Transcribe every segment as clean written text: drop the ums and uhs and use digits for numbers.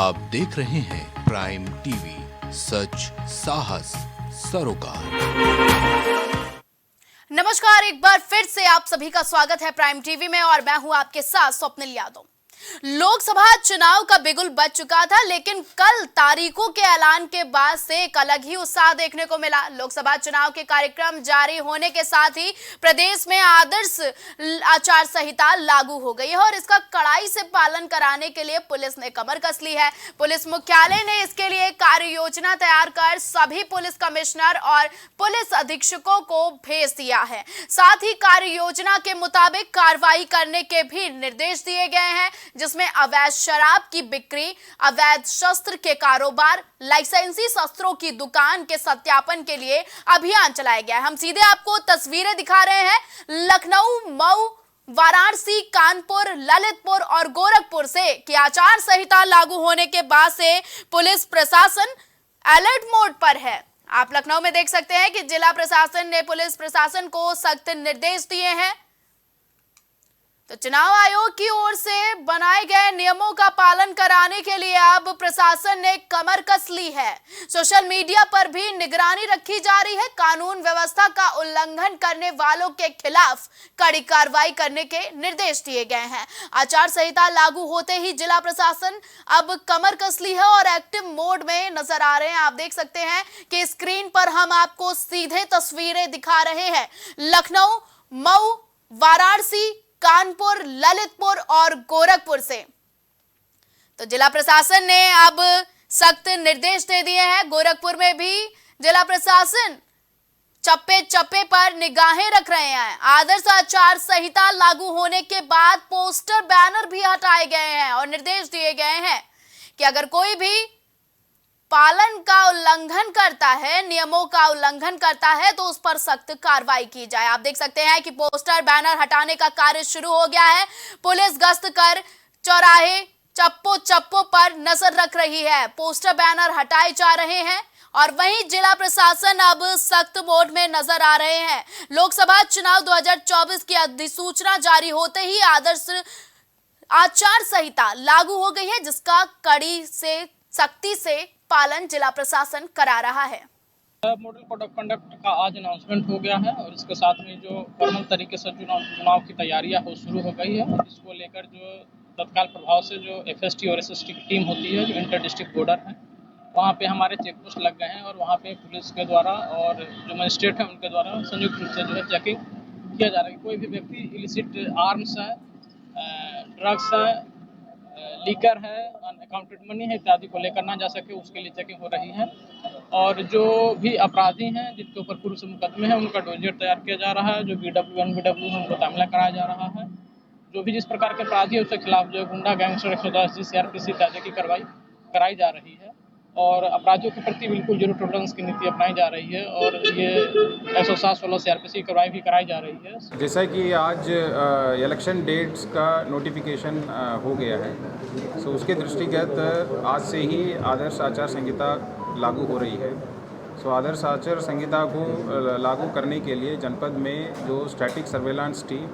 आप देख रहे हैं प्राइम टीवी, सच साहस सरोकार। नमस्कार, एक बार फिर से आप सभी का स्वागत है प्राइम टीवी में और मैं हूं आपके साथ स्वप्निल यादव। लोकसभा चुनाव का बिगुल बज चुका था, लेकिन कल तारीखों के ऐलान के बाद से एक अलग ही उत्साह देखने को मिला। लोकसभा चुनाव के कार्यक्रम जारी होने के साथ ही प्रदेश में आदर्श आचार संहिता लागू हो गई है और इसका कड़ाई से पालन कराने के लिए पुलिस ने कमर कस ली है। पुलिस मुख्यालय ने इसके लिए कार्य योजना तैयार कर सभी पुलिस कमिश्नर और पुलिस अधीक्षकों को भेज दिया है। साथ ही कार्य योजना के मुताबिक कार्रवाई करने के भी निर्देश दिए गए हैं, जिसमें अवैध शराब की बिक्री, अवैध शस्त्र के कारोबार, लाइसेंसी शस्त्रों की दुकान के सत्यापन के लिए अभियान चलाया गया है। हम सीधे आपको तस्वीरें दिखा रहे हैं लखनऊ, मऊ, वाराणसी, कानपुर, ललितपुर और गोरखपुर से कि आचार संहिता लागू होने के बाद से पुलिस प्रशासन अलर्ट मोड पर है। आप लखनऊ में देख सकते हैं कि जिला प्रशासन ने पुलिस प्रशासन को सख्त निर्देश दिए हैं। तो चुनाव आयोग की ओर से बनाए गए नियमों का पालन कराने के लिए अब प्रशासन ने कमर कस ली है। सोशल मीडिया पर भी निगरानी रखी जा रही है। कानून व्यवस्था का उल्लंघन करने वालों के खिलाफ कड़ी कार्रवाई करने के निर्देश दिए गए हैं। आचार संहिता लागू होते ही जिला प्रशासन अब कमर कस ली है और एक्टिव मोड में नजर आ रहे हैं। आप देख सकते हैं कि स्क्रीन पर हम आपको सीधे तस्वीरें दिखा रहे हैं लखनऊ, मऊ, वाराणसी, कानपुर, ललितपुर और गोरखपुर से। तो जिला प्रशासन ने अब सख्त निर्देश दे दिए हैं। गोरखपुर में भी जिला प्रशासन चप्पे चप्पे पर निगाहें रख रहे हैं। आदर्श आचार संहिता लागू होने के बाद पोस्टर, बैनर भी हटाए गए हैं और निर्देश दिए गए हैं कि अगर कोई भी पालन का उल्लंघन करता है, नियमों का उल्लंघन करता है तो उस पर सख्त कार्रवाई की जाए। आप देख सकते हैं कि पोस्टर, बैनर हटाने का कार्य शुरू हो गया है। पुलिस गश्त कर चौराहे, चप्पो पर नजर रख रही है। पोस्टर, बैनर हटाए जा रहे हैं और वहीं जिला प्रशासन अब सख्त मोड में नजर आ रहे हैं। लोकसभा चुनाव 2024 की अधिसूचना जारी होते ही आदर्श आचार संहिता लागू हो गई है, जिसका कड़ी से सख्ती से पालन जिला प्रशासन करा रहा है। मॉडल कोड ऑफ कंडक्ट का आज अनाउंसमेंट हो गया है और इसके साथ में जो फॉर्मल तरीके से चुनाव की तैयारियां हो शुरू हो गई है। इसको लेकर जो तत्काल प्रभाव से जो एफएसटी और एसएसटी की टीम होती है, जो इंटर डिस्ट्रिक्ट बॉर्डर है, वहाँ पे हमारे चेक पोस्ट लग गए हैं और वहाँ पे पुलिस के द्वारा और जो मजिस्ट्रेट है उनके द्वारा संयुक्त रूप से जो है चेकिंग किया जा रहा है। कोई भी व्यक्ति इलिसिट आर्म्स है, ड्रग्स है, लीकर है, अनअकाउंटेड मनी है इत्यादि को लेकर ना जा सके, उसके लिए चेकिंग हो रही है। और जो भी अपराधी हैं जिनके ऊपर पूर्व से मुकदमे हैं, उनका डोजियर तैयार किया जा रहा है। जो BW NBW है उनको तामिला कराया जा रहा है। जो भी जिस प्रकार के अपराधी है उसके खिलाफ जो गुंडा, गैंगस्टर, 110, CRPC इत्यादि की कार्रवाई कराई जा रही है और अपराधियों के प्रति बिल्कुल जीरो टॉलरेंस की नीति अपनाई जा रही है और ये 107-16 CRPC की कार्रवाई भी कराई जा रही है। जैसा कि आज इलेक्शन डेट्स का नोटिफिकेशन हो गया है, सो उसके दृष्टिगत आज से ही आदर्श आचार संहिता लागू हो रही है। सो आदर्श आचार संहिता को लागू करने के लिए जनपद में जो स्टैटिक सर्वेलांस टीम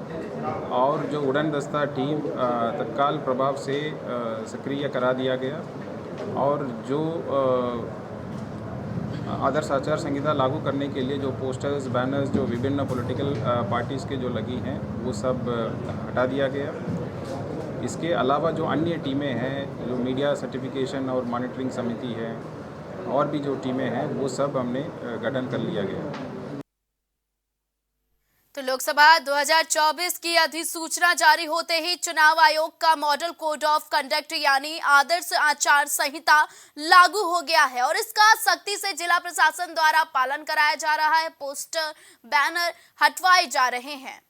और जो उड़न दस्ता टीम तत्काल प्रभाव से सक्रिय करा दिया गया और जो आदर्श आचार संहिता लागू करने के लिए जो पोस्टर्स, बैनर्स जो विभिन्न पॉलिटिकल पार्टीज़ के जो लगी हैं वो सब हटा दिया गया। इसके अलावा जो अन्य टीमें हैं, जो मीडिया सर्टिफिकेशन और मॉनिटरिंग समिति है और भी जो टीमें हैं, वो सब हमने गठन कर लिया गया। तो लोकसभा 2024 की अधिसूचना जारी होते ही चुनाव आयोग का मॉडल कोड ऑफ कंडक्ट यानी आदर्श आचार संहिता लागू हो गया है और इसका सख्ती से जिला प्रशासन द्वारा पालन कराया जा रहा है। पोस्टर, बैनर हटवाए जा रहे हैं।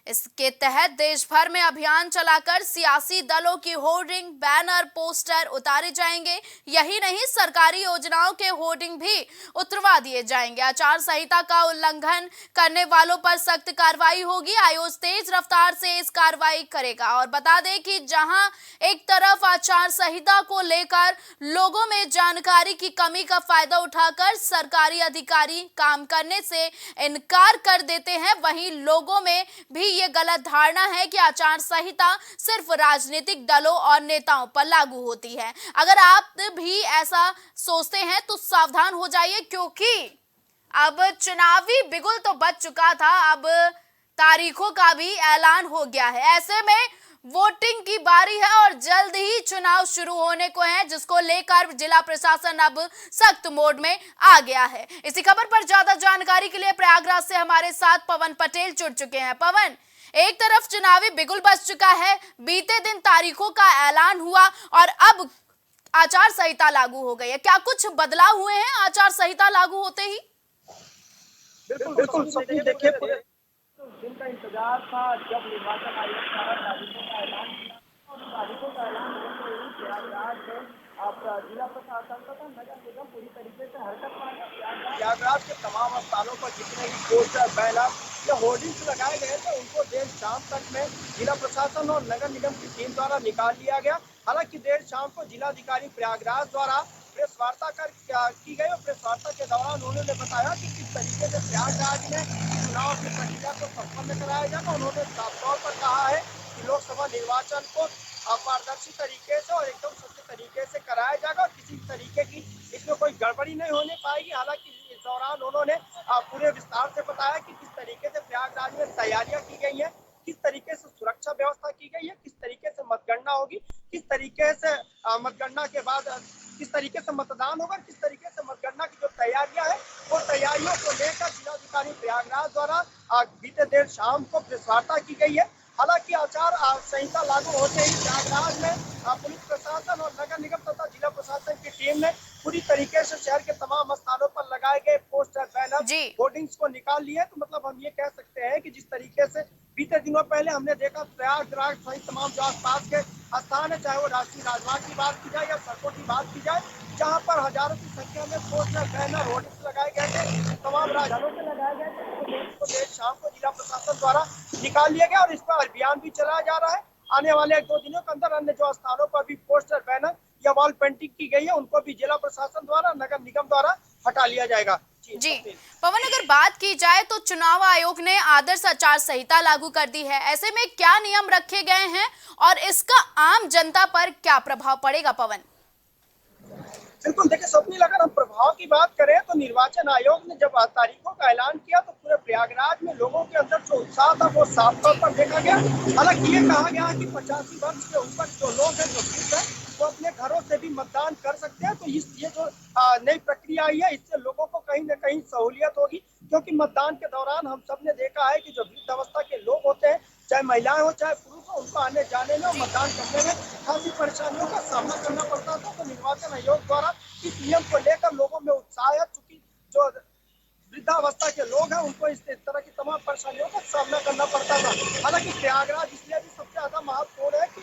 इसके तहत देश भर में अभियान चलाकर सियासी दलों की होर्डिंग, बैनर, पोस्टर उतारे जाएंगे। यही नहीं, सरकारी योजनाओं के होर्डिंग भी उतरवा दिए जाएंगे। आचार संहिता का उल्लंघन करने वालों पर सख्त कार्रवाई होगी। आयोग तेज रफ्तार से इस कार्रवाई करेगा और बता दें कि जहां एक तरफ आचार संहिता को लेकर लोगों में जानकारी की कमी का फायदा उठाकर सरकारी अधिकारी काम करने से इनकार कर देते हैं, वहीं लोगों में भी ये गलत धारणा है कि आचार संहिता सिर्फ राजनीतिक दलों और नेताओं पर लागू होती है। अगर आप भी ऐसा सोचते हैं तो सावधान हो जाइए, क्योंकि अब चुनावी बिगुल तो बच चुका था, अब तारीखों का भी ऐलान हो गया है। ऐसे में वोटिंग की बारी है और जल्द ही चुनाव शुरू होने को है, जिसको लेकर जिला प्रशासन अब सख्त मोड में आ गया है। इसी खबर पर ज्यादा जानकारी के लिए प्रयागराज से हमारे साथ पवन पटेल जुड़ चुके हैं। पवन, एक तरफ चुनावी बिगुल बच चुका है, बीते दिन तारीखों का ऐलान हुआ और अब आचार संहिता लागू हो गई है। क्या कुछ बदलाव हुए हैं आचार संहिता लागू होते ही? बिल्कुल सबने देखिए पूरे दिन का इंतजार था जब निर्वाचन आयोग द्वारा तारीखों का ऐलान किया और तारीखों का ऐलान होते ही प्रयागराज में आपका जिला प्रशासन तथा नगर निगम पूरी तरीके से हरकत में आ गया। प्रयागराज के तमाम स्थानों पर जितने भी पोस्टर, बैनर या होर्डिंग्स लगाए गए थे उनको देर शाम तक में जिला प्रशासन और नगर निगम की टीम द्वारा निकाल लिया गया। हालांकि देर शाम को जिलाधिकारी प्रयागराज द्वारा प्रेस वार्ता की गई और प्रेस वार्ता के दौरान उन्होंने बताया कि किस तरीके से प्रयागराज में चुनाव की प्रक्रिया को संपन्न कराया जाएगा। उन्होंने साफ तौर पर कहा है कि लोकसभा निर्वाचन को पारदर्शी तरीके से और एकदम सच्चे तरीके से कराया जाएगा और किसी तरीके की इसमें कोई गड़बड़ी नहीं होने पाएगी। हालांकि इस दौरान उन्होंने पूरे विस्तार से बताया कि किस तरीके से प्रयागराज में तैयारियां की गई है, किस तरीके से सुरक्षा व्यवस्था की गई है, किस तरीके से मतगणना होगी, किस तरीके से मतगणना के बाद किस तरीके से मतदान होगा, किस तरीके से मतगणना की जो तैयारियां है वो तैयारियों को लेकर जिलाधिकारी प्रयागराज द्वारा बीते देर शाम को प्रेस वार्ता की गई है। हालांकि आचार संहिता लागू होते ही प्रयागराज में पुलिस प्रशासन और नगर निगम तथा जिला प्रशासन की टीम ने पूरी तरीके से शहर के तमाम स्थानों पर लगाए गए पोस्टर, बैनर, होर्डिंग्स को निकाल लिए। तो मतलब हम ये कह सकते हैं कि जिस तरीके से बीते दिनों पहले हमने देखा प्रयागराज सहित तमाम जो आसपास के स्थान है, चाहे वो राष्ट्रीय राजमार्ग की बात की जाए या सड़कों की बात की जाए, जहाँ पर हजारों की संख्या में पोस्टर, बैनर, होर्डिंग्स लगाए गए थे, तमाम राजधानियों से लगाए गए थे, तो देर शाम को जिला प्रशासन द्वारा निकाल लिया गया और इस पर अभियान भी चलाया जा रहा है। आने वाले 1-2 दिनों के अंदर अन्य जो स्थानों पर भी पोस्टर, बैनर या वॉल पेंटिंग की गई है उनको भी जिला प्रशासन द्वारा, नगर निगम द्वारा हटा लिया जाएगा। जी पवन, अगर बात की जाए तो चुनाव आयोग ने आदर्श आचार संहिता लागू कर दी है। ऐसे में क्या नियम रखे गए हैं और इसका आम जनता पर क्या प्रभाव पड़ेगा? पवन, बिल्कुल देखिए स्वप्निल, अगर हम प्रभाव की बात करें तो निर्वाचन आयोग ने जब तारीखों का ऐलान किया तो पूरे प्रयागराज में लोगों के अंदर जो उत्साह था वो साफ तौर पर देखा गया। हालांकि ये कहा गया कि 85 वर्ष के ऊपर जो लोग हैं, जो वृद्ध हैं, वो अपने घरों से भी मतदान कर सकते हैं। तो ये जो नई प्रक्रिया आई है इससे लोगों को कहीं न कहीं सहूलियत होगी, क्योंकि मतदान के दौरान हम सब ने देखा है कि जो वृद्ध अवस्था के लोग होते हैं, चाहे महिलाएं हो चाहे पुरुष हो, उनको आने जाने में और मतदान करने में काफी परेशानियों का सामना करना पड़ता था। तो निर्वाचन आयोग द्वारा इस नियम को लेकर लोगों में उत्साह है, चूंकि जो वृद्धावस्था के लोग हैं उनको इस तरह की तमाम परेशानियों का सामना करना पड़ता था। हालांकि प्रयागराज इसलिए भी सबसे ज्यादा महत्वपूर्ण है कि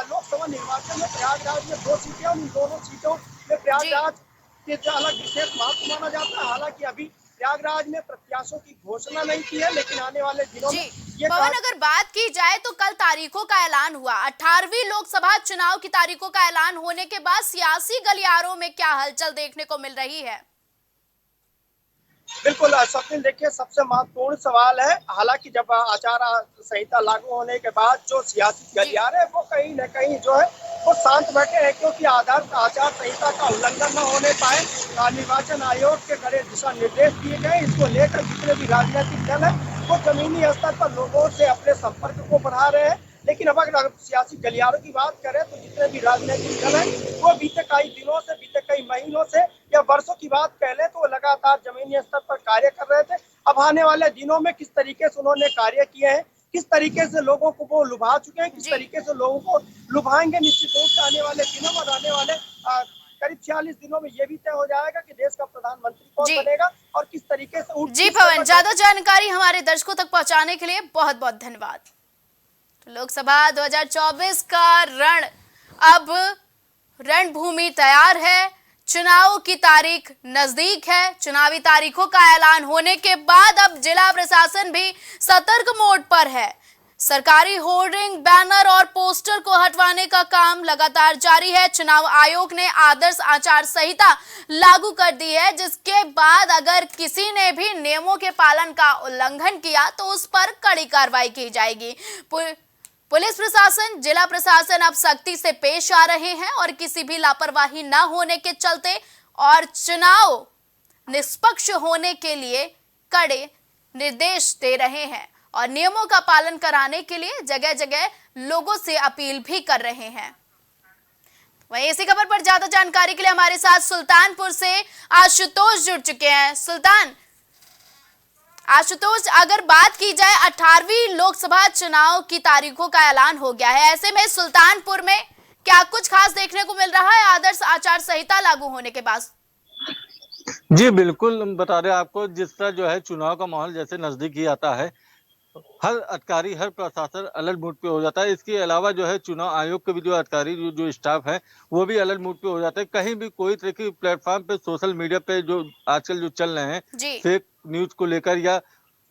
लोकसभा निर्वाचन में प्रयागराज में 2 सीटें और इन दोनों सीटों में प्रयागराज के अलग विशेष महत्व माना जाता है। हालांकि अभी प्रयागराज में प्रत्याशियों की घोषणा नहीं की है, लेकिन आने वाले दिनों में पवन, अगर बात की जाए तो कल तारीखों का ऐलान हुआ। 18वीं लोकसभा चुनाव की तारीखों का ऐलान होने के बाद सियासी गलियारों में क्या हलचल देखने को मिल रही है? बिल्कुल स्वप्निल, देखिए सबसे महत्वपूर्ण सवाल है, हालांकि जब आचार संहिता लागू होने के बाद जो सियासी गलियारे है वो कहीं न कहीं जो है वो शांत बैठे हैं, क्योंकि आचार संहिता का उल्लंघन न होने पाए। निर्वाचन आयोग के कड़े दिशा निर्देश दिए गए। इसको लेकर जितने भी राजनीतिक दल है वो जमीनी स्तर पर लोगों से अपने संपर्क को बढ़ा रहे हैं। लेकिन अब अगर सियासी गलियारों की बात करें तो जितने भी राजनीतिक दल हैं वो बीते कई दिनों से, बीते कई महीनों से या वर्षों की बात कह लें तो लगातार जमीनी स्तर पर कार्य कर रहे थे। अब आने वाले दिनों में किस तरीके से उन्होंने कार्य किए हैं, किस तरीके से लोगों को वो लुभा चुके हैं, किस तरीके से लोगों को लुभाएंगे, निश्चित रूप से आने वाले दिनों में, आने वाले करीब 46 दिनों में ये भी तय हो जाएगा कि देश का प्रधानमंत्री कौन बनेगा और किस तरीके से। जी पवन, ज्यादा जानकारी हमारे दर्शकों तक पहुंचाने के लिए बहुत बहुत धन्यवाद। तो लोकसभा 2024 का अब रणभूमि तैयार है, चुनाव की तारीख नजदीक है। चुनावी तारीखों का ऐलान होने के बाद अब जिला प्रशासन भी सतर्क मोड पर है। सरकारी होर्डिंग, बैनर और पोस्टर को हटवाने का काम लगातार जारी है। चुनाव आयोग ने आदर्श आचार संहिता लागू कर दी है, जिसके बाद अगर किसी ने भी नियमों के पालन का उल्लंघन किया तो उस पर कड़ी कार्रवाई की जाएगी। पुलिस प्रशासन, जिला प्रशासन अब सख्ती से पेश आ रहे हैं और किसी भी लापरवाही न होने के चलते और चुनाव निष्पक्ष होने के लिए कड़े निर्देश दे रहे हैं और नियमों का पालन कराने के लिए जगह जगह लोगों से अपील भी कर रहे हैं। वहीं इसी खबर पर ज्यादा जानकारी के लिए हमारे साथ सुल्तानपुर से आशुतोष जुड़ चुके हैं। आशुतोष, अगर बात की जाए 18वीं लोकसभा चुनाव की तारीखों का ऐलान हो गया है, ऐसे में सुल्तानपुर में क्या कुछ खास देखने को मिल रहा है आदर्श आचार संहिता लागू होने के बाद? जी बिल्कुल, हम बता रहे हैं आपको, जिस तरह जो है चुनाव का माहौल जैसे नजदीक ही आता है, हर अधिकारी, हर प्रशासन अलर्ट मोड पे हो जाता है। इसके अलावा जो है चुनाव आयोग के भी जो अधिकारी, जो स्टाफ है, वो भी अलर्ट मोड पे हो जाते हैं। कहीं भी कोई तरह की प्लेटफॉर्म पे, सोशल मीडिया पे जो आजकल जो चल रहे हैं फेक न्यूज को लेकर या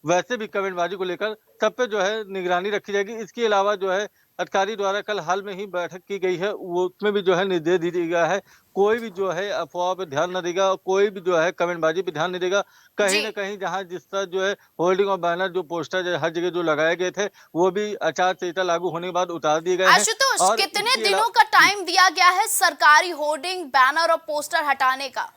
वैसे भी कमेंटबाजी को लेकर, सब पे जो है निगरानी रखी जाएगी। इसके अलावा जो है अधिकारी द्वारा कल हाल में ही बैठक की गई है, वो उसमें भी जो है निर्देश दिया गया है, कोई भी जो है अफवाह पे ध्यान न देगा, कोई भी जो है कमेंटबाजी पे ध्यान नहीं देगा। कहीं न कहीं जहां जिस तरह जो है होर्डिंग और बैनर, जो पोस्टर हर जगह जो लगाए गए थे, वो भी आचार संहिता लागू होने के बाद उतार दिए गए हैं। आशुतोष, कितने दिनों का टाइम दिया गया है सरकारी होर्डिंग, बैनर और पोस्टर हटाने का?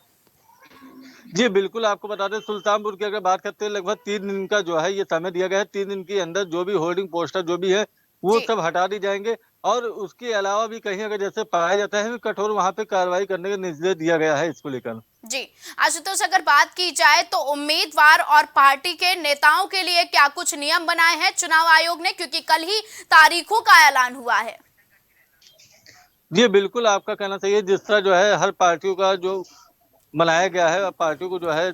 जी बिल्कुल, आपको बता दें, सुल्तानपुर की अगर बात करते हैं, लगभग 3 दिन का जो है ये समय दिया गया है। 3 दिन के अंदर जो भी होर्डिंग, पोस्टर जो भी है, वो सब हटा दी जाएंगे और उसके अलावा भी कहीं अगर जैसे पाया जाता है, कठोर वहां पे कार्रवाई करने का निर्देश दिया गया है इसको लेकर। जी आशुतोष, अगर बात की जाए तो उम्मीदवार और पार्टी के नेताओं के लिए क्या कुछ नियम बनाए हैं चुनाव आयोग ने, क्योंकि कल ही तारीखों का ऐलान हुआ है? जी बिल्कुल, आपका कहना सही है। जिस तरह जो है हर पार्टियों का जो बनाया गया है, पार्टियों को जो है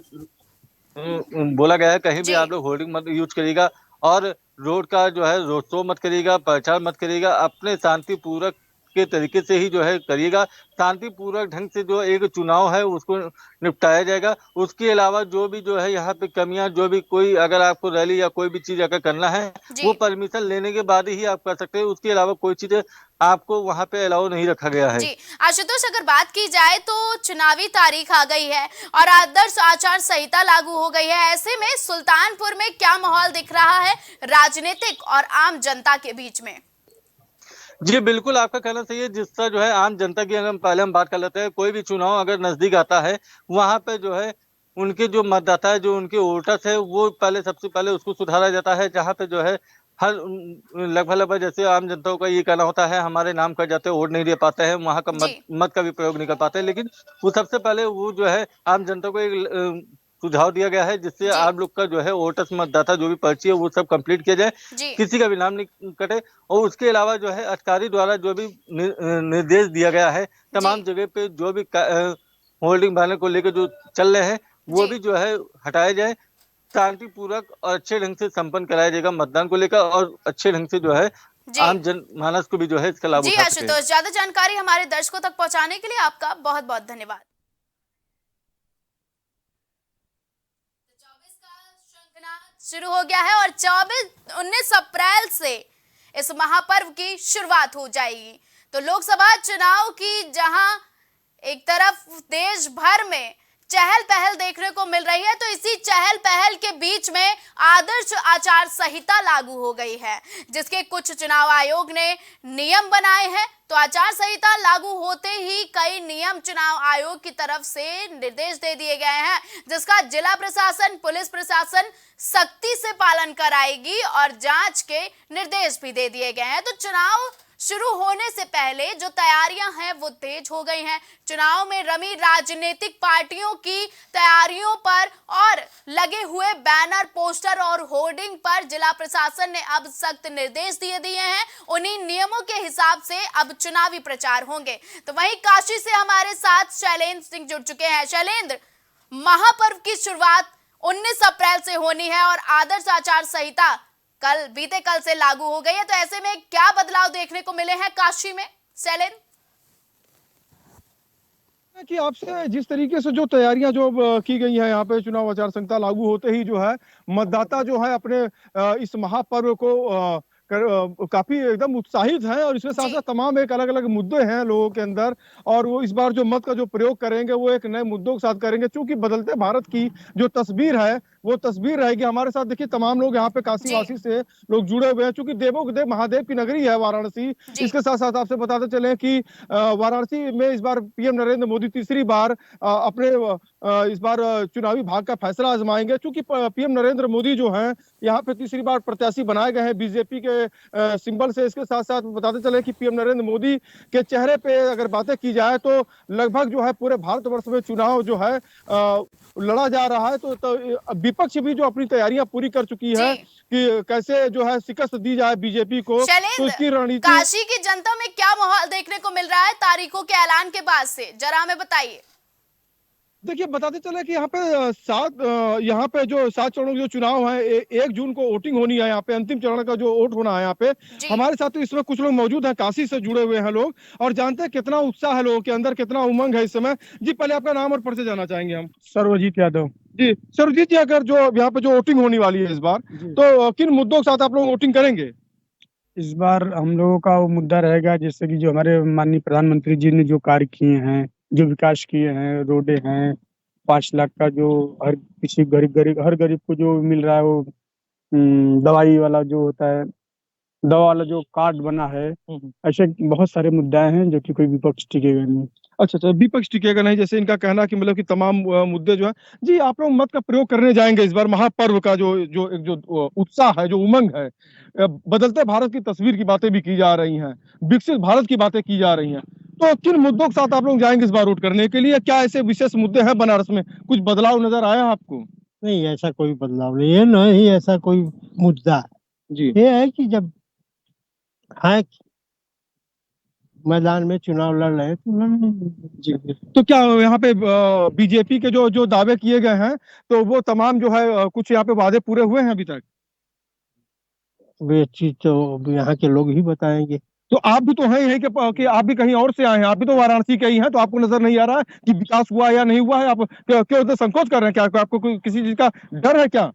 बोला गया है, कहीं भी आप लोग होर्डिंग मत यूज करिएगा और रोड का जो है रोड शो मत करिएगा, प्रचार मत करिएगा, अपने शांतिपूर्वक के तरीके से ही जो है करिएगा। शांतिपूर्वक ढंग से जो एक चुनाव है उसको निपटाया जाएगा। उसके अलावा जो भी जो है यहाँ पे कमियां, जो भी कोई अगर आपको रैली या कोई भी चीज अगर करना है, वो परमिशन लेने के बाद ही आप कर सकते हैं। उसके अलावा कोई चीज आपको वहाँ पे अलाउ नहीं रखा गया है। जी आशुतोष, अगर बात की जाए तो चुनावी तारीख आ गई है और आदर्श आचार संहिता लागू हो गई है, ऐसे में सुल्तानपुर में क्या माहौल दिख रहा है राजनीतिक और आम जनता के बीच में? जी बिल्कुल, आपका कहना सही है। जिस तरह जो है आम जनता की अगर पहले हम बात कर लेते हैं, कोई भी चुनाव अगर नजदीक आता है, वहाँ पे जो है उनके जो मतदाता है, जो उनके वोटर्स है, वो पहले सबसे पहले उसको सुधारा जाता है। जहाँ पे जो है हर लगभग जैसे आम जनता का ये कहना होता है, हमारे नाम कर जाते हैं, वोट नहीं दे पाते हैं, वहाँ का मत का भी प्रयोग नहीं कर पाते हैं। लेकिन वो सबसे पहले वो जो है आम जनता को एक सुझाव दिया गया है, जिससे आप लोग का जो है वोटर्स, मतदाता जो भी पर्ची है, वो सब कंप्लीट किया जाए, किसी का भी नाम नहीं कटे। और उसके अलावा जो है अधिकारी द्वारा जो भी निर्देश दिया गया है, तमाम जगह पे जो भी होल्डिंग बैनर को लेकर जो चल रहे हैं, वो भी जो है हटाए जाए। शांतिपूर्वक और अच्छे ढंग से संपन्न कराया जाएगा मतदान को लेकर और अच्छे ढंग से जो है आम जनमानस को भी जो है इसका लाभ उठा सके। आशुतोष, ज्यादा जानकारी हमारे दर्शकों तक पहुंचाने के लिए आपका बहुत बहुत धन्यवाद। 24 का शंखनाद शुरू हो गया है और 19 अप्रैल से इस महापर्व की शुरुआत हो जाएगी। तो लोकसभा चुनाव की जहां एक तरफ देश भर में चहल पहल देखने को मिल रही है, तो इसी चहल पहल के बीच में आदर्श आचार संहिता लागू हो गई है, जिसके कुछ चुनाव आयोग ने नियम बनाए हैं। तो आचार संहिता लागू होते ही कई नियम चुनाव आयोग की तरफ से निर्देश दे दिए गए हैं, जिसका जिला प्रशासन, पुलिस प्रशासन सख्ती से पालन कराएगी और जांच के निर्देश भी दे दिए गए हैं। तो चुनाव शुरू होने से पहले जो तैयारियां हैं वो तेज हो गई हैं। चुनाव में रमी राजनीतिक पार्टियों की तैयारियों पर और लगे हुए बैनर, पोस्टर और होर्डिंग पर जिला प्रशासन ने अब सख्त निर्देश दिए हैं। उन्हीं नियमों के हिसाब से अब चुनावी प्रचार होंगे। तो वहीं काशी से हमारे साथ शैलेंद्र सिंह जुड़ चुके हैं। शैलेंद्र, महापर्व की शुरुआत 19 अप्रैल से होनी है और आदर्श आचार संहिता बीते कल से लागू हो गई है, तो ऐसे में क्या बदलाव देखने को मिले हैं काशी में? शैलेंद्र, कि आपसे जिस तरीके से जो तैयारियां जो की गई हैं यहाँ पे चुनाव आचार संहिता लागू होते ही जो है मतदाता जो है अपने इस महापर्व को काफी एकदम उत्साहित हैं और इसके साथ जी। साथ तमाम एक अलग अलग मुद्दे हैं लोगों के अंदर और वो इस बार जो मत का जो प्रयोग करेंगे वो एक नए मुद्दों के साथ करेंगे क्योंकि बदलते भारत की जो तस्वीर है वो तस्वीर रहेगी हमारे साथ। देखिए तमाम लोग यहाँ पे काशी जी। वासी से लोग जुड़े हुए हैं क्योंकि देवों के देव महादेव की नगरी है वाराणसी। जी। इसके साथ साथ आपसे बताते चले कि वाराणसी में इस बार पीएम नरेंद्र मोदी तीसरी बार अपने इस बार चुनावी भाग्य का फैसला आजमाएंगे क्योंकि पीएम नरेंद्र मोदी जो हैं यहाँ पे तीसरी बार प्रत्याशी बनाए गए हैं बीजेपी के सिंबल से। इसके साथ साथ बताते चले कि पीएम नरेंद्र मोदी के चेहरे पे अगर बातें की जाए तो लगभग जो है पूरे भारतवर्ष में चुनाव जो है लड़ा जा रहा है। तो विपक्ष भी जो अपनी तैयारियां पूरी कर चुकी है जी। कि कैसे जो है शिकस्त दी जाए बीजेपी को। तो शैलेंद्र, इसकी रणनीति काशी की जनता में क्या माहौल देखने को मिल रहा है तारीखों के ऐलान के बाद से, जरा हमें बताइए। देखिए बताते चले कि यहाँ पे यहाँ पे जो 7 चरणों के जो चुनाव है 1 जून को वोटिंग होनी है। यहाँ पे अंतिम चरण का जो वोट होना है यहाँ पे। जी। हमारे साथ तो इसमें कुछ लोग मौजूद हैं काशी से जुड़े हुए हैं लोग और जानते हैं कितना उत्साह है लोगों के अंदर, कितना उमंग है इस समय। जी पहले आपका नाम और परिचय जानना चाहेंगे हम। सर्वजीत यादव। जी सर्वजीत जी, अगर जो यहाँ पे जो वोटिंग होने वाली है इस बार तो किन मुद्दों के साथ आप लोग वोटिंग करेंगे? इस बार हम लोगों का वो मुद्दा रहेगा जैसे कि जो हमारे माननीय प्रधानमंत्री जी ने जो कार्य किए हैं, जो विकास किए हैं, रोडे हैं, 5 लाख का जो हर किसी हर गरीब को जो मिल रहा है वो दवाई वाला जो होता है, दवा वाला जो कार्ड बना है, ऐसे बहुत सारे मुद्दे हैं जो कि कोई विपक्ष टिकेगा नहीं। अच्छा विपक्ष टिकेगा नहीं, जैसे इनका कहना कि मतलब कि तमाम मुद्दे जो है। जी आप लोग मत का प्रयोग करने जाएंगे इस बार महापर्व का जो उत्साह है, जो उमंग है, बदलते भारत की तस्वीर की बातें भी की जा रही हैं, विकसित भारत की बातें की जा रही हैं। तो किन मुद्दों के साथ आप लोग जाएंगे इस बार वोट करने के लिए? क्या ऐसे विशेष मुद्दे हैं बनारस में, कुछ बदलाव नजर आया आपको? नहीं, ऐसा कोई बदलाव नहीं है, न ही ऐसा कोई मुद्दा है। जी ये है कि जब है मैदान में चुनाव लड़ रहे हैं तो लड़ने जी। तो क्या यहाँ पे बीजेपी के जो दावे किए गए हैं तो वो तमाम जो है कुछ यहाँ पे वादे पूरे हुए हैं अभी तक? ये चीज तो यहाँ के लोग ही बताएंगे। तो आप भी तो हैं कि आप भी कहीं और से आए हैं, आप भी तो वाराणसी के ही हैं, तो आपको नजर नहीं आ रहा है कि विकास हुआ या नहीं हुआ है? आप क्यों इतना संकोच कर रहे हैं? क्या आपको किसी चीज का डर है क्या?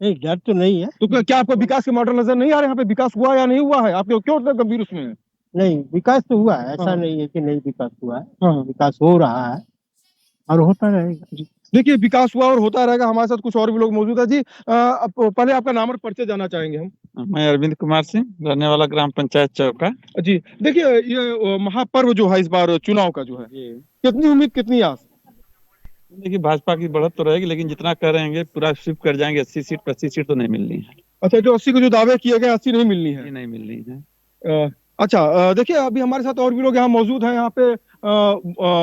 नहीं, डर तो नहीं है। तो क्या आपको विकास के मॉडल नजर नहीं आ रहे? यहाँ पे विकास हुआ या नहीं हुआ है? आप क्यों इतना गंभीर उसमें है? नहीं, विकास तो हुआ है, ऐसा हाँ। नहीं है कि नहीं विकास हुआ है। हाँ। विकास हो रहा है और होता रहेगा। देखिए विकास हुआ और होता रहेगा। हमारे साथ कुछ और भी लोग मौजूद है। जी पहले आपका नाम और परिचय जानना चाहेंगे हम। मैं अरविंद कुमार सिंह, रहने वाला ग्राम पंचायत चौका। जी देखिए ये महापर्व जो है इस बार चुनाव का जो है, कितनी उम्मीद कितनी आस? देखिए भाजपा की बढ़त तो रहेगी, लेकिन जितना करेंगे पूरा स्वीप कर जाएंगे। 80 सीट 25 सीट तो नहीं मिलनी है। अच्छा जो 80 के जो दावे किए गए 80 नहीं मिलनी है? ये नहीं मिलनी है। अच्छा देखिए अभी हमारे साथ और भी लोग यहाँ मौजूद हैं। यहाँ पे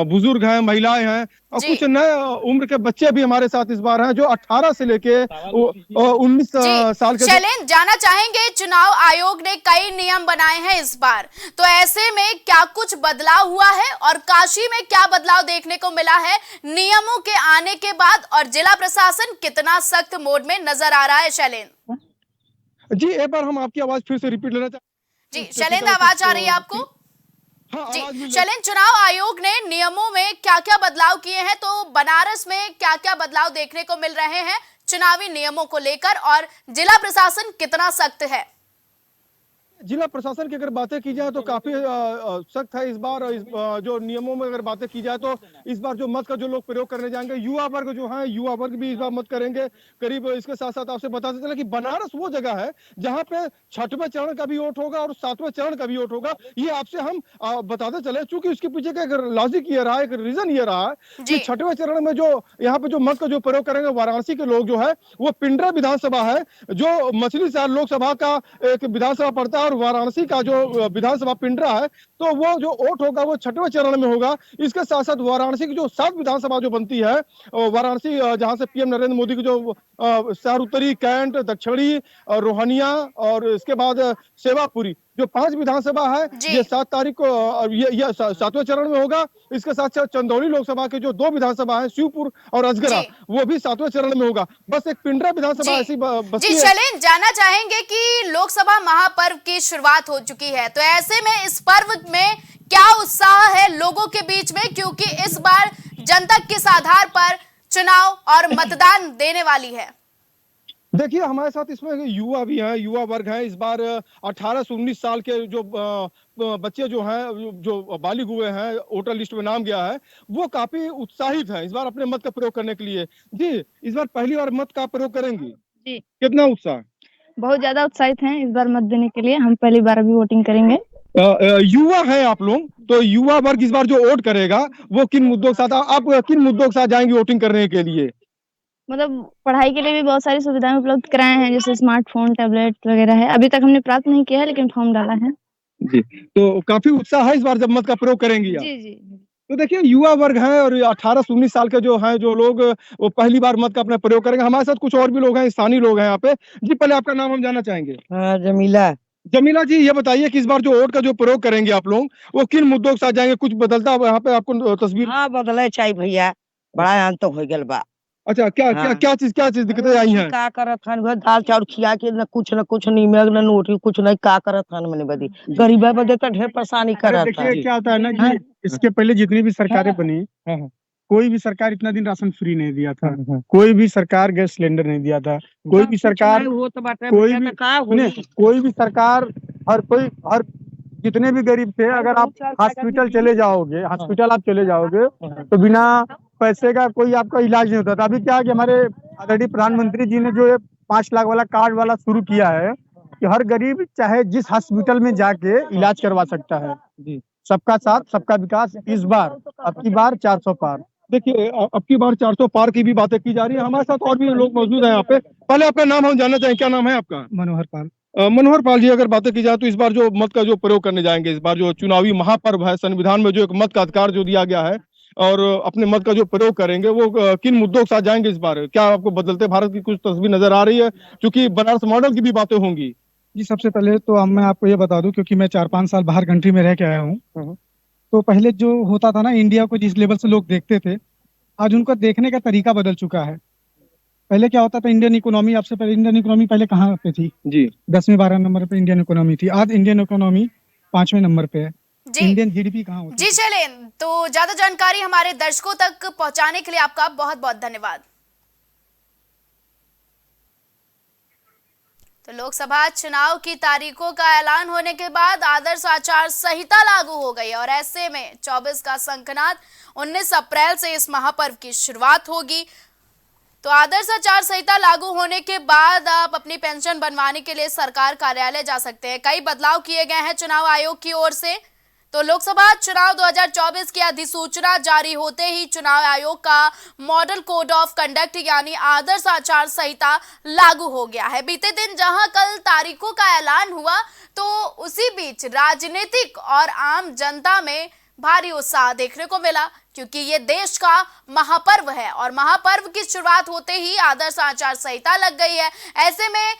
बुजुर्ग हैं, महिलाएं हैं और जी। कुछ नए उम्र के बच्चे भी हमारे साथ इस बार हैं जो 18 से लेके 19 साल के। शैलेंद्र, जाना चाहेंगे चुनाव आयोग ने कई नियम बनाए हैं इस बार, तो ऐसे में क्या कुछ बदलाव हुआ है और काशी में क्या बदलाव देखने को मिला है नियमों के आने के बाद, और जिला प्रशासन कितना सख्त मोड में नजर आ रहा है? शैलेंद्र जी एक बार हम आपकी आवाज फिर से रिपीट लेना चाहते जी, शैलेंद्र आवाज आ रही है आपको? हाँ, जी आवाज भी- शैलेंद्र, चुनाव आयोग ने नियमों में क्या क्या बदलाव किए हैं, तो बनारस में क्या क्या बदलाव देखने को मिल रहे हैं चुनावी नियमों को लेकर, और जिला प्रशासन कितना सख्त है? जिला प्रशासन की अगर बातें की जाए तो काफी सख्त है इस बार। जो नियमों में अगर बातें की जाए तो इस बार जो मत का जो लोग प्रयोग करने जाएंगे, युवा वर्ग जो है, युवा वर्ग भी इस बार मत करेंगे करीब। इसके साथ साथ आपसे बताते चले कि बनारस वो जगह है जहां पे 6वें चरण का भी वोट होगा और 7वें चरण का भी वोट होगा। ये आपसे हम बताते चले, चूंकि उसके पीछे का लॉजिक ये रहा है, एक रीजन ये रहा है कि 6वें चरण में जो यहाँ पे जो मत का जो प्रयोग करेंगे वाराणसी के लोग जो है वो पिंडरा विधानसभा है जो मछली शहर लोकसभा का एक विधानसभा पड़ता है, और वाराणसी का जो विधानसभा पिंडरा है तो वो जो वोट होगा वो 6वें चरण में होगा। इसके साथ साथ वाराणसी की जो 7 विधानसभा जो बनती है, वाराणसी जहां से पीएम नरेंद्र मोदी की जो शहर उत्तरी, कैंट, दक्षिणी, रोहनिया और इसके बाद सेवापुरी, जो 5 विधानसभा है, ये 7 तारीख को ये 7वें चरण में होगा। इसके साथ साथ चंदौली लोकसभा के जो 2 विधानसभा है, शिवपुर और अजगरा, वो भी 7वें चरण में होगा। बस एक पिंडरा विधानसभा ऐसी बची है। शैलेंद्र, जानना चाहेंगे कि लोकसभा महापर्व की शुरुआत हो चुकी है, तो ऐसे में इस पर्व में क्या उत्साह है लोगों के बीच में, क्योंकि इस बार जनता किस आधार पर चुनाव और मतदान देने वाली है? देखिए हमारे साथ इसमें युवा भी हैं, युवा वर्ग हैं। इस बार 18 से 19 साल के जो बच्चे जो हैं, जो बालिग हुए हैं, वोटर लिस्ट में नाम गया है, वो काफी उत्साहित हैं इस बार अपने मत का प्रयोग करने के लिए। जी, इस बार पहली बार मत का प्रयोग करेंगी? जी। कितना उत्साह? बहुत ज़्यादा उत्साहित हैं इस बार मत देने के लिए। हम पहली बार अभी वोटिंग करेंगे। युवा हैं आप लोग, तो युवा वर्ग इस बार जो वोट करेगा, वो किन मुद्दों के साथ आप किन मुद्दों के साथ जाएंगे वोटिंग करने के लिए? मतलब पढ़ाई के लिए भी बहुत सारी सुविधाएं उपलब्ध कराए हैं, जैसे स्मार्टफोन, टैबलेट वगैरह है। अभी तक हमने प्राप्त नहीं किया है, लेकिन फॉर्म डाला है। जी, तो काफी उत्साह है इस बार जब मत का प्रयोग करेंगी आप? जी, जी। तो देखिए युवा वर्ग हैं और 18 से 19 साल के जो हैं, जो लोग वो पहली बार मत का अपना प्रयोग करेंगे। हमारे साथ कुछ और भी लोग हैं, स्थानीय लोग हैं यहाँ पे। जी, पहले आपका नाम हम जानना चाहेंगे। जमीला। जमीला जी, ये बताइए कि इस बार जो वोट का जो प्रयोग करेंगे आप लोग, वो किन मुद्दों के साथ जाएंगे? कुछ बदलता यहाँ पे आपको तस्वीर? हाँ बदले चाहिए भैया, बड़ा अंत हो गल बा। अच्छा, क्या चीज दिक्कतें आई हैं? का करत हन वह दाल चाउर खिया के न कुछ नहीं मिल न नोटरी कुछ नहीं का करत हन मने बदी गरीबा बदे तो ढेर परेशानी करत देखिए क्या होता है ना कि इसके पहले जितनी भी सरकारें बनी, कोई भी सरकार इतना दिन राशन फ्री नहीं दिया था, कोई भी सरकार गैस सिलेंडर नहीं दिया था, कोई भी सरकार कोई भी सरकार हर जितने भी गरीब थे, अगर आप हॉस्पिटल चले जाओगे तो बिना पैसे का कोई आपका इलाज नहीं होता था। अभी क्या है कि हमारे आदरणीय प्रधानमंत्री जी ने जो ये 5 लाख वाला कार्ड वाला शुरू किया है कि हर गरीब चाहे जिस हॉस्पिटल में जाके इलाज करवा सकता है। सबका साथ सबका विकास। इस बार अब की बार 400 पार। देखिए अब की बार 400 पार की भी बातें की जा रही है। हमारे साथ और भी लोग मौजूद हैं यहाँ पे। पहले आपका नाम हम जानना चाहें, क्या नाम है आपका? मनोहर पाल। मनोहर पाल जी, अगर बातें की जाए तो इस बार जो मत का जो प्रयोग करने जाएंगे, इस बार जो चुनावी महापर्व है, संविधान में जो एक मत का अधिकार जो दिया गया है और अपने मत का जो प्रयोग करेंगे, वो किन मुद्दों के साथ जाएंगे इस बार? क्या आपको बदलते भारत की कुछ तस्वीर नजर आ रही है, क्योंकि बनारस मॉडल की भी बातें होंगी? जी, सबसे पहले तो मैं आपको ये बता दूं, क्योंकि मैं 4-5 साल बाहर कंट्री में रह के आया हूँ। तो पहले जो होता था ना, इंडिया को जिस लेवल से लोग देखते थे, आज उनका देखने का तरीका बदल चुका है। पहले क्या होता था, इंडियन इकोनॉमी, आपसे पहले इंडियन इकोनॉमी पहले कहाँ पे थी? जी, 10वें-12वें नंबर पे इंडियन इकोनॉमी थी। आज इंडियन इकोनॉमी 5वें नंबर पे है। जी। इंडियन जीडीपी कहाँ होती? जी शैलेन, तो ज्यादा जानकारी हमारे दर्शकों तक पहुंचाने के लिए आपका बहुत बहुत धन्यवाद। तो लोकसभा चुनाव की तारीखों का ऐलान होने के बाद आदर्श आचार संहिता लागू हो गई और ऐसे में 24 का शंखनाद, 19 अप्रैल से इस महापर्व की शुरुआत होगी। तो आदर्श आचार संहिता लागू होने के बाद आप अपनी पेंशन बनवाने के लिए सरकार कार्यालय जा सकते हैं। कई बदलाव किए गए हैं चुनाव आयोग की ओर से। तो लोकसभा चुनाव 2024 की अधिसूचना जारी होते ही चुनाव आयोग का मॉडल कोड ऑफ कंडक्ट यानी आदर्श आचार संहिता लागू हो गया है। बीते दिन जहां कल तारीखों का ऐलान हुआ, तो उसी बीच राजनीतिक और आम जनता में भारी उत्साह देखने को मिला, क्योंकि ये देश का महापर्व है और महापर्व की शुरुआत होते ही आदर्श आचार संहिता लग गई है। ऐसे में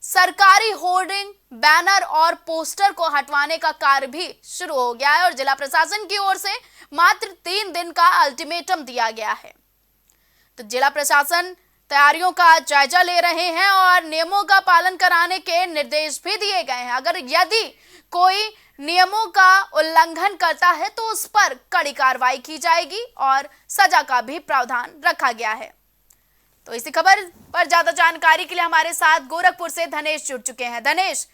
सरकारी होर्डिंग, बैनर और पोस्टर को हटवाने का कार्य भी शुरू हो गया है और जिला प्रशासन की ओर से मात्र 3 दिन का अल्टीमेटम दिया गया है। तो जिला प्रशासन तैयारियों का जायजा ले रहे हैं और नियमों का पालन कराने के निर्देश भी दिए गए हैं। अगर यदि कोई नियमों का उल्लंघन करता है तो उस पर कड़ी कार्रवाई की जाएगी और सजा का भी प्रावधान रखा गया है। तो इसी खबर पर ज्यादा जानकारी के लिए हमारे साथ गोरखपुर से धनेश जुड़ चुके हैं। धनेश,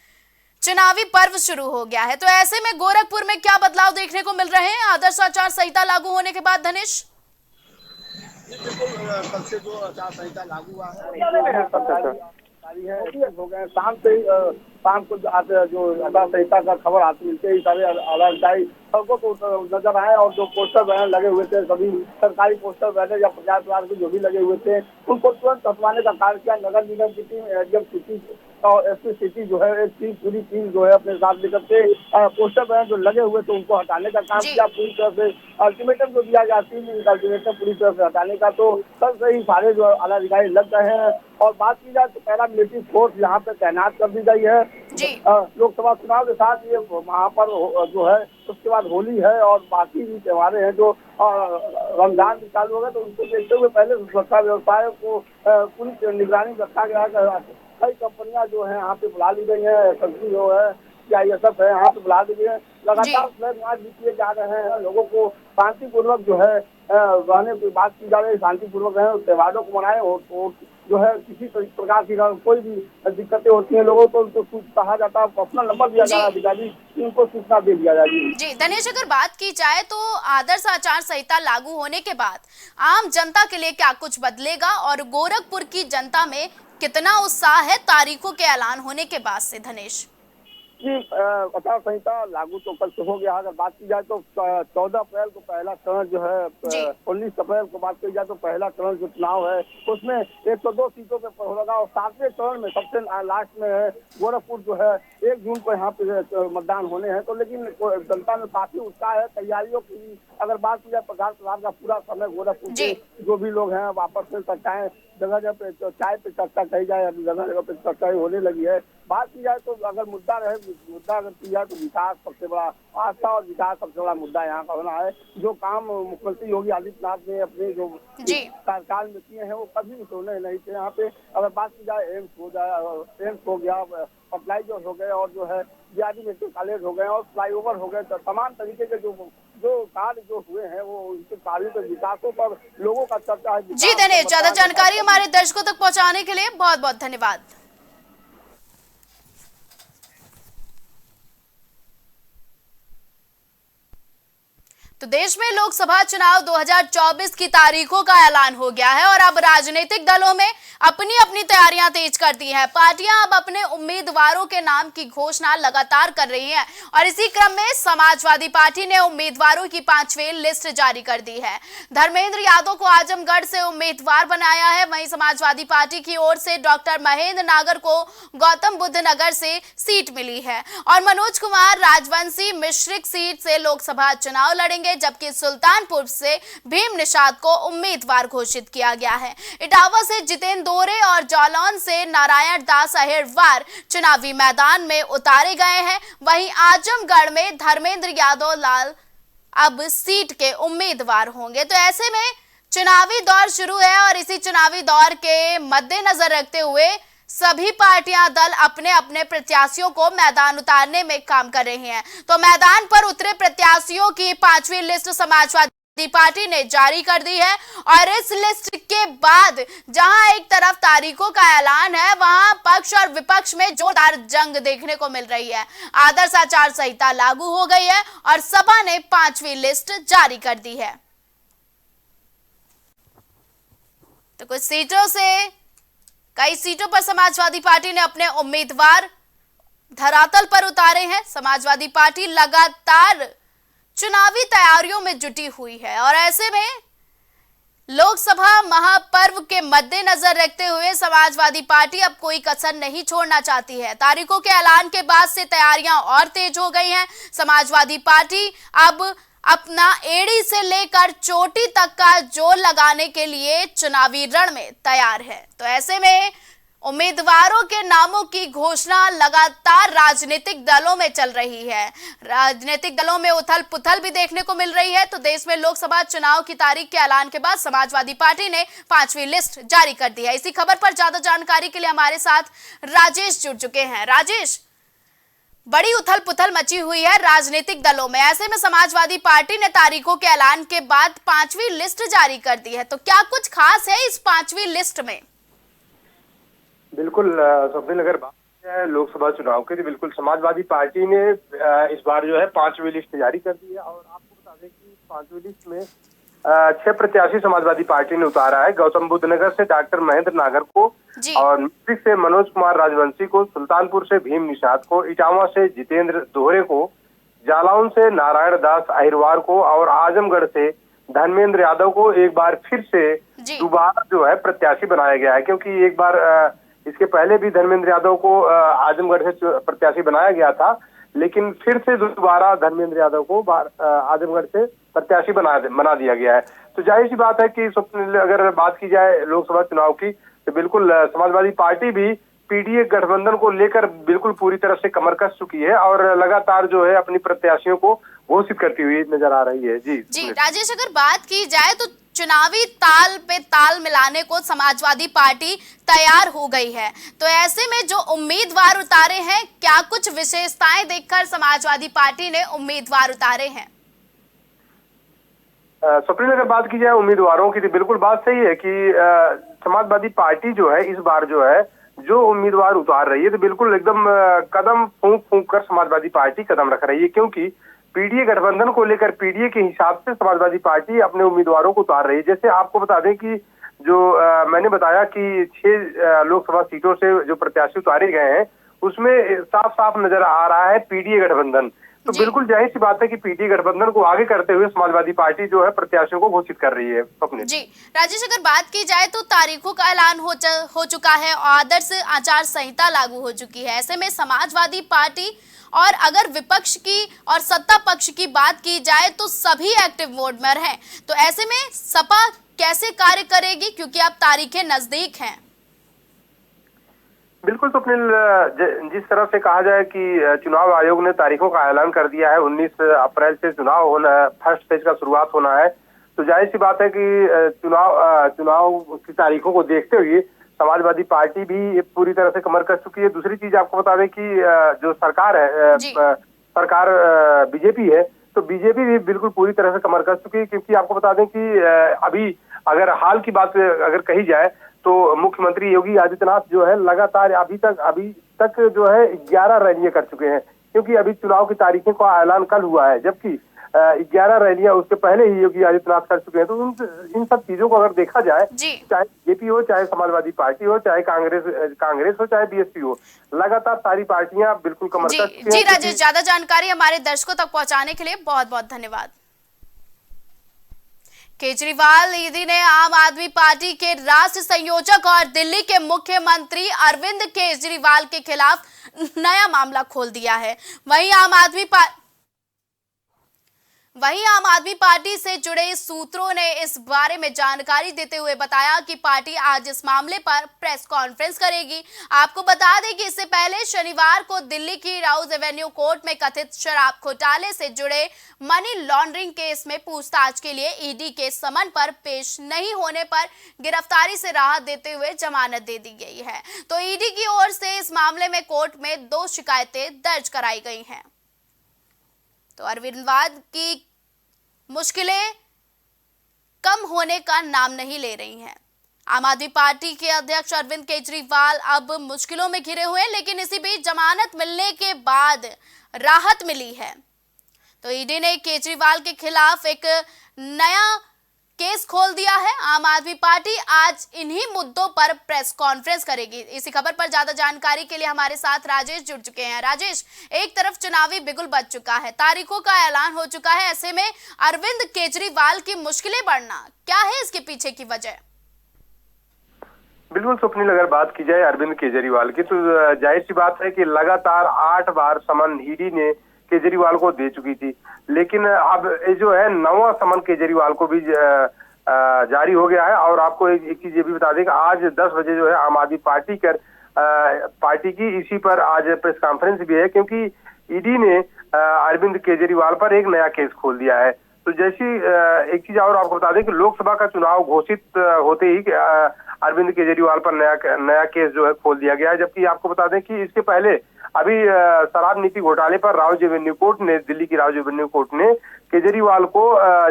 चुनावी पर्व शुरू हो गया है, तो ऐसे में गोरखपुर में क्या बदलाव देखने को मिल रहे हैं आदर्श आचार संहिता लागू होने के बाद? धनेश, कल से जो आचार संहिता लागू हुआ है हो गए। शाम को जो आचार संहिता का खबर आती मिलते ही सारे अधिकारी सबको नजर आए और जो पोस्टर बैनर लगे हुए थे, सभी सरकारी पोस्टर बैनर या प्रचार प्रसार के जो भी लगे हुए थे, उनको तुरंत हटवाने का कार्य किया। नगर निगम की टीम, एडीएम सिटी और एसपी सिटी जो है, एक पूरी टीम जो है अपने साथ लेकर के पोस्टर बैनर जो लगे हुए थे उनको हटाने का काम किया। पूरी तरह से अल्टीमेटम जो दिया गया 3 दिन का अल्टीमेटम पूरी तरह से हटाने का, तो कल से ही सारे जो आला अधिकारी लग गए हैं। और बात की जाए तो पैरामिलिट्री फोर्स यहाँ पे तैनात कर दी गई है। लोकसभा चुनाव के साथ ये महापर्व जो है, उसके बाद होली है और बाकी भी त्योहार हैं जो रमजान भी चालू हो गए, तो उनको देखते हुए पहले सुरक्षा व्यवस्थाओं को पूरी निगरानी में रखा गया है। कई कंपनियां जो है यहाँ पे बुला ली गई है, एसएसबी जो है, सीआईएसएफ है, यहाँ पे बुला दी गई है। लगातार फ्लैग मार्च भी किए जा रहे हैं। लोगों को शांतिपूर्वक जो है रहने की बात की जा रही है, शांतिपूर्वक है, त्योहारों को मनाए जो है किसी प्रकार की कोई भी दिक्कतें होती हैं लोगों को, उनको कहा जाता है, अपना नंबर दिया जा रहा है अधिकारी, उनको सूचना दे दिया जाए। जी दिनेश, अगर बात की जाए तो आदर्श आचार संहिता लागू होने के बाद आम जनता के लिए क्या कुछ बदलेगा और गोरखपुर की जनता में कितना उत्साह है तारीखों के ऐलान होने के बाद से? धनेश जी, आचार संहिता लागू तो कल से हो गया। अगर बात की जाए तो 14 अप्रैल को पहला चरण जो है, 19 अप्रैल को बात की जाए तो पहला चरण जो चुनाव है उसमें 102 सीटों पे होगा और 7वें चरण में सबसे लास्ट में है गोरखपुर जो है 1 जून को यहाँ पे मतदान होने हैं। तो लेकिन जनता में काफी उत्साह है तैयारियों की। अगर बात की जाए प्रचार प्रसार का पूरा समय गोरखपुर के जो भी लोग हैं वापस से चर्चाएं जगह जगह पे चाय पे चर्चा कही जाए, अभी जगह जगह पे चर्चा होने लगी है। बात की जाए तो अगर मुद्दा अगर की जाए तो विकास सबसे बड़ा, आस्था और विकास सबसे बड़ा मुद्दा यहाँ का होना है। जो काम मुख्यमंत्री योगी आदित्यनाथ ने अपने जो कार्यकाल में किए हैं वो कभी भी सोने नहीं थे। यहाँ पे अगर बात की जाए एम्स हो गया, फर्टिलाइजर हो गए और जो है बीआरडी मेडिकल कॉलेज हो गए और फ्लाईओवर हो गए, तो तमाम तरीके के जो कार्य जो हुए हैं वो उनके कार्यों के विकासों पर लोगों का चर्चा है। जी दिनेश, ज्यादा जानकारी हमारे दर्शकों तक पहुंचाने के लिए बहुत बहुत धन्यवाद। तो देश में लोकसभा चुनाव 2024 की तारीखों का ऐलान हो गया है और अब राजनीतिक दलों में अपनी अपनी तैयारियां तेज कर दी हैं। पार्टियां अब अपने उम्मीदवारों के नाम की घोषणा लगातार कर रही हैं और इसी क्रम में समाजवादी पार्टी ने उम्मीदवारों की 5वीं लिस्ट जारी कर दी है। धर्मेंद्र यादव को आजमगढ़ से उम्मीदवार बनाया है। वहीं समाजवादी पार्टी की ओर से डॉक्टर महेंद्र नागर को गौतम बुद्ध नगर से सीट मिली है और मनोज कुमार राजवंशी मिश्रिक सीट से लोकसभा चुनाव लड़ेंगे, जबकि सुल्तानपुर से भीम निषाद को उम्मीदवार घोषित किया गया है। इटावा से जितेंद्र दोरे और जालौन से नारायण दास अहिरवार चुनावी मैदान में उतारे गए हैं। वहीं आजमगढ़ में धर्मेंद्र यादव लाल अब सीट के उम्मीदवार होंगे। तो ऐसे में चुनावी दौर शुरू है और इसी चुनावी दौर के मद्देनजर रखते हुए सभी पार्टियां दल अपने अपने प्रत्याशियों को मैदान उतारने में काम कर रही हैं। तो मैदान पर उतरे प्रत्याशियों की 5वीं लिस्ट समाजवादी पार्टी ने जारी कर दी है और इस लिस्ट के बाद जहां एक तरफ तारीखों का ऐलान है, वहां पक्ष और विपक्ष में जोरदार जंग देखने को मिल रही है। आदर्श आचार संहिता लागू हो गई है और सपा ने 5वीं लिस्ट जारी कर दी है। तो कुछ सीटों से कई सीटों पर समाजवादी पार्टी ने अपने उम्मीदवार धरातल पर उतारे हैं। समाजवादी पार्टी लगातार चुनावी तैयारियों में जुटी हुई है और ऐसे में लोकसभा महापर्व के मद्देनजर रखते हुए समाजवादी पार्टी अब कोई कसर नहीं छोड़ना चाहती है। तारीखों के ऐलान के बाद से तैयारियां और तेज हो गई हैं। समाजवादी पार्टी अब अपना एड़ी से लेकर चोटी तक का जोर लगाने के लिए चुनावी रण में तैयार है। तो ऐसे में उम्मीदवारों के नामों की घोषणा लगातार राजनीतिक दलों में चल रही है। राजनीतिक दलों में उथल पुथल भी देखने को मिल रही है। तो देश में लोकसभा चुनाव की तारीख के ऐलान के बाद समाजवादी पार्टी ने 5वीं लिस्ट जारी कर दी है। इसी खबर पर ज्यादा जानकारी के लिए हमारे साथ राजेश जुड़ चुके हैं। राजेश, बड़ी उथल पुथल मची हुई है राजनीतिक दलों में, ऐसे में समाजवादी पार्टी ने तारीखों के ऐलान के बाद 5वीं लिस्ट जारी कर दी है, तो क्या कुछ खास है इस 5वीं लिस्ट में? बिल्कुल स्वप्निल, अगर बात है लोकसभा चुनाव की तो बिल्कुल समाजवादी पार्टी ने इस बार जो है 5वीं लिस्ट जारी कर दी है और आपको बता दें कि 5वीं लिस्ट में 6 प्रत्याशी समाजवादी पार्टी ने उतारा है। गौतम बुद्ध नगर से डॉक्टर महेंद्र नागर को और मिश्रिक से मनोज कुमार राजवंशी को, सुल्तानपुर से भीम निषाद को, इटावा से जितेंद्र दोहरे को, जालौन से नारायण दास अहिरवार को और आजमगढ़ से धर्मेंद्र यादव को एक बार फिर से दोबारा जो है प्रत्याशी बनाया गया है। क्योंकि एक बार इसके पहले भी धर्मेंद्र यादव को आजमगढ़ से प्रत्याशी बनाया गया था, लेकिन फिर से दोबारा धर्मेंद्र यादव को आजमगढ़ से प्रत्याशी बना दिया गया है। तो जाहिर सी बात है कि अगर बात की जाए लोकसभा चुनाव की तो बिल्कुल समाजवादी पार्टी भी पीडीए गठबंधन को लेकर बिल्कुल पूरी तरह से कमर कस चुकी है और लगातार जो है अपनी प्रत्याशियों को घोषित करती हुई नजर आ रही है। जी राजेश, अगर बात की जाए तो चुनावी ताल पे ताल मिलाने को समाजवादी पार्टी तैयार हो गई है। तो ऐसे में जो उम्मीदवार उतारे हैं, क्या कुछ विशेषताएं देखकर समाजवादी पार्टी ने उम्मीदवार उतारे हैं? स्वप्निल, अगर बात की जाए उम्मीदवारों की तो बिल्कुल बात सही है कि समाजवादी पार्टी जो है इस बार जो है जो उम्मीदवार उतार रही है तो बिल्कुल एकदम कदम फूंक फूंक कर समाजवादी पार्टी कदम रख रही है, क्योंकि पीडीए गठबंधन को लेकर पीडीए के हिसाब से समाजवादी पार्टी अपने उम्मीदवारों को उतार रही है। जैसे आपको बता दें कि जो मैंने बताया कि 6 लोकसभा सीटों से जो प्रत्याशी उतारे गए हैं उसमें साफ साफ नजर आ रहा है पीडीए गठबंधन। तो बिल्कुल जाहिर सी बात है कि पीडीए गठबंधन को आगे करते हुए समाजवादी पार्टी जो है प्रत्याशियों को घोषित कर रही है। स्वप्निल जी राजेश, अगर बात की जाए तो तारीखों का ऐलान हो चुका है, आदर्श आचार संहिता लागू हो चुकी है। ऐसे में समाजवादी पार्टी और अगर विपक्ष की और सत्ता पक्ष की बात की जाए तो सभी एक्टिव मोड में हैं। तो ऐसे में सपा कैसे कार्य करेगी, क्योंकि अब तारीखें नजदीक हैं? बिल्कुल स्वप्निल, जिस तरह से कहा जाए कि चुनाव आयोग ने तारीखों का ऐलान कर दिया है, 19 अप्रैल से चुनाव होना है, फर्स्ट फेज का शुरुआत होना है, तो जाहिर सी बात है कि चुनाव की तारीखों को देखते हुए समाजवादी पार्टी भी पूरी तरह से कमर कस चुकी है। दूसरी चीज आपको बता दें कि जो सरकार है सरकार बीजेपी है, तो बीजेपी भी बिल्कुल पूरी तरह से कमर कस चुकी है, क्योंकि आपको बता दें कि अभी अगर हाल की बात अगर कही जाए तो मुख्यमंत्री योगी आदित्यनाथ जो है लगातार अभी तक जो है 11 रैलियां कर चुके हैं, क्योंकि अभी चुनाव की तारीखों का ऐलान कल हुआ है, जबकि 11 रैलियां उसके पहले ही योगी आदित्यनाथ कर चुके हैं। तो इन सब चीजों को अगर देखा जाए, चाहे बीजेपी हो, चाहे समाजवादी पार्टी हो, चाहे कांग्रेस हो, चाहे बीएसपी हो, लगातार सारी पार्टियां बिल्कुल कमर कस चुकी हैं। जी राजेश, ज्यादा जानकारी हमारे दर्शकों तक पहुंचाने के लिए बहुत बहुत धन्यवाद। केजरीवाल ईडी ने आम आदमी पार्टी के राष्ट्रीय संयोजक और दिल्ली के मुख्यमंत्री अरविंद केजरीवाल के खिलाफ नया मामला खोल दिया है। वहीं आम आदमी पार्टी से जुड़े सूत्रों ने इस बारे में जानकारी देते हुए बताया कि पार्टी आज इस मामले पर प्रेस कॉन्फ्रेंस करेगी। आपको बता दें कि इससे पहले शनिवार को दिल्ली की राउज एवेन्यू कोर्ट में कथित शराब घोटाले से जुड़े मनी लॉन्ड्रिंग केस में पूछताछ के लिए ईडी के समन पर पेश नहीं होने पर गिरफ्तारी से राहत देते हुए जमानत दे दी गई है। तो ईडी की ओर से इस मामले में कोर्ट में 2 शिकायतें दर्ज कराई गई हैं। तो अरविंदवाद की मुश्किलें कम होने का नाम नहीं ले रही हैं। आम आदमी पार्टी के अध्यक्ष अरविंद केजरीवाल अब मुश्किलों में घिरे हुए हैं, लेकिन इसी बीच जमानत मिलने के बाद राहत मिली है। तो ईडी ने केजरीवाल के खिलाफ एक नया केस खोल दिया है। आम आदमी पार्टी आज इन्हीं मुद्दों पर प्रेस कॉन्फ्रेंस करेगी। इसी खबर पर ज्यादा जानकारी के लिए हमारे साथ राजेश जुड़ चुके हैं। राजेश, एक तरफ चुनावी बिगुल बज चुका है, तारीखों का ऐलान हो चुका है, ऐसे में अरविंद केजरीवाल की मुश्किलें बढ़ना, क्या है इसके पीछे की वजह? बिल्कुल स्वप्निल, अगर बात की जाए अरविंद केजरीवाल की तो जाहिर सी बात है कि लगातार 8 बार समन ईडी ने केजरीवाल को दे चुकी थी, लेकिन अब जो है 9वां समन केजरीवाल को भी जारी हो गया है। और आपको एक चीज ये भी बता दें कि आज 10 बजे जो है आम आदमी पार्टी की इसी पर आज प्रेस कॉन्फ्रेंस भी है, क्योंकि ईडी ने अरविंद केजरीवाल पर एक नया केस खोल दिया है। तो जैसी एक चीज और आपको बता दें कि लोकसभा का चुनाव घोषित होते ही अरविंद केजरीवाल पर नया केस जो है खोल दिया गया है, जबकि आपको बता दें कि इसके पहले अभी शराब नीति घोटाले पर दिल्ली की राउज एवेन्यू कोर्ट ने केजरीवाल को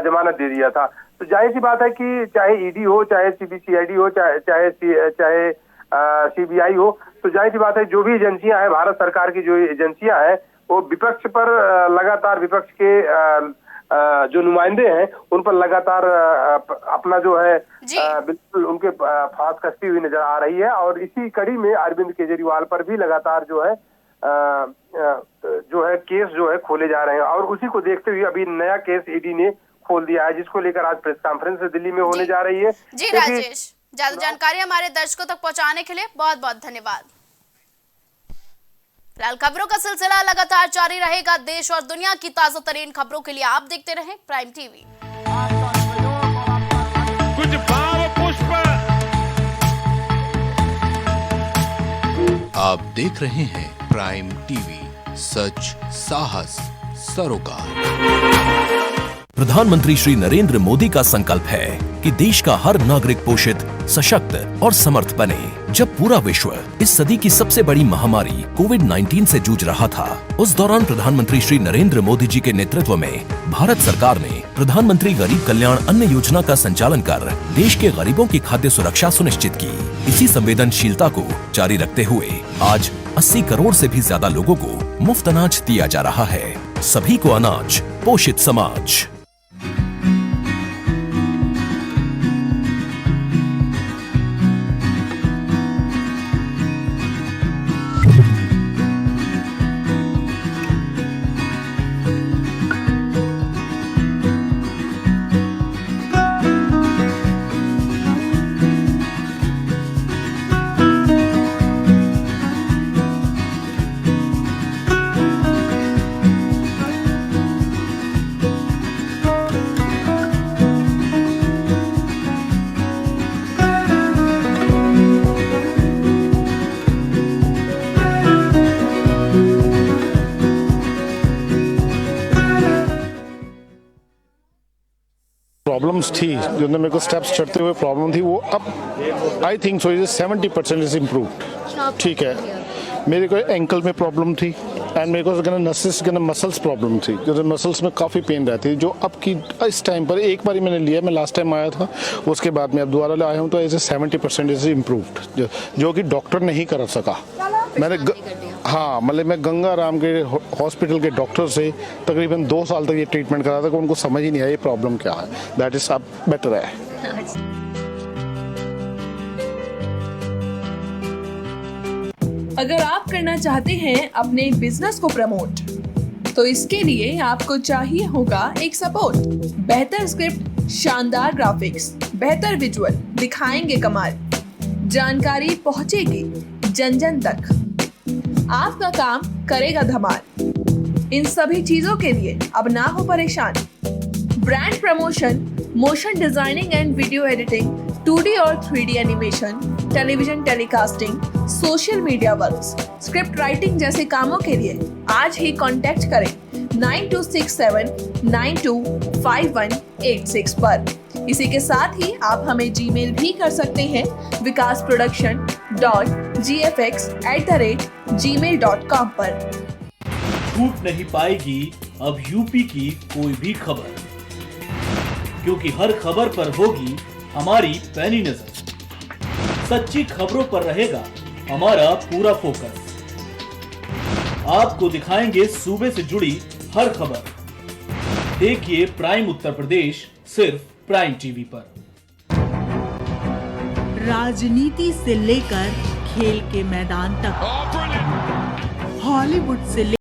जमानत दे दिया था। तो जाहिर सी बात है कि चाहे ईडी हो, चाहे सीबीसीआईडी हो, चाहे सीबीआई हो, तो जाहिर सी बात है जो भी एजेंसियां हैं, भारत सरकार की जो एजेंसियां हैं, वो विपक्ष पर लगातार विपक्ष के जो नुमाइंदे हैं उन पर लगातार अपना जो है बिल्कुल उनके फांस कसती हुई नजर आ रही है। और इसी कड़ी में अरविंद केजरीवाल पर भी लगातार जो है केस जो है खोले जा रहे हैं, और उसी को देखते हुए अभी नया केस ईडी ने खोल दिया है, जिसको लेकर आज प्रेस कॉन्फ्रेंस दिल्ली में होने जा रही है। जी राजेश, ज्यादा जानकारी हमारे दर्शकों तक पहुंचाने के लिए बहुत बहुत धन्यवाद। फिलहाल खबरों का सिलसिला लगातार जारी रहेगा। देश और दुनिया की ताजा तरीन खबरों के लिए आप देखते रहें प्राइम टीवी। कुछ भाव पुष्प आप देख रहे हैं प्राइम टीवी, सच साहस सरोकार। प्रधानमंत्री श्री नरेंद्र मोदी का संकल्प है कि देश का हर नागरिक पोषित, सशक्त और समर्थ बने। जब पूरा विश्व इस सदी की सबसे बड़ी महामारी कोविड-19 से जूझ रहा था, उस दौरान प्रधानमंत्री श्री नरेंद्र मोदी जी के नेतृत्व में भारत सरकार ने प्रधानमंत्री गरीब कल्याण अन्न योजना का संचालन कर देश के गरीबों की खाद्य सुरक्षा सुनिश्चित की। इसी संवेदनशीलता को जारी रखते हुए आज 80 करोड़ से भी ज्यादा लोगों को मुफ्त अनाज दिया जा रहा है। सभी को अनाज, पोषित समाज। प्रॉब्लम्स थी जो मेरे को स्टेप्स चढ़ते हुए प्रॉब्लम थी, वो अब I think so 70% is improved. ठीक है, मेरे को एंकल में प्रॉब्लम थी एंड मेरे को नसेस मसल्स प्रॉब्लम थी, जो मसल्स में काफ़ी पेन रहती है, जो अब की इस टाइम पर एक बार ही मैंने लिया, मैं लास्ट टाइम आया था, उसके बाद मैं अब दोबारा आया हूँ, तो ऐसे 70% इज इम्प्रूव्ड, जो कि डॉक्टर नहीं कर सका। मैंने हाँ, मतलब मैं गंगा राम के हॉस्पिटल के डॉक्टर से तकरीबन 2 साल तक ये ट्रीटमेंट करा था, कि उनको समझ ही नहीं आया ये प्रॉब्लम क्या है। दैट इज अब बेटर है। अगर आप करना चाहते हैं अपने बिजनेस को प्रमोट, तो इसके लिए आपको चाहिए होगा एक सपोर्ट। बेहतर स्क्रिप्ट, शानदार ग्राफिक्स, बेहतर विजुअल, दिखाएंगे कमाल, जानकारी पहुंचेगी जन जन तक, आपका काम करेगा धमाल। इन सभी चीजों के लिए अब ना हो परेशान। Brand promotion, motion designing and video editing, 2D और 3D animation, television telecasting, social media works, script writing जैसे कामों के लिए आज ही कांटेक्ट करें 9267925186 पर। इसी के साथ ही आप हमें जीमेल भी कर सकते हैं vikasproduction.gfx@gmail.com पर। छूट नहीं पाएगी अब यूपी की कोई भी खबर, क्योंकि हर खबर पर होगी हमारी पैनी नजर। सच्ची खबरों पर रहेगा हमारा पूरा फोकस। आपको दिखाएंगे सूबे से जुड़ी हर खबर। देखिए प्राइम उत्तर प्रदेश सिर्फ प्राइम टीवी पर। राजनीति से लेकर खेल के मैदान तक, हॉलीवुड से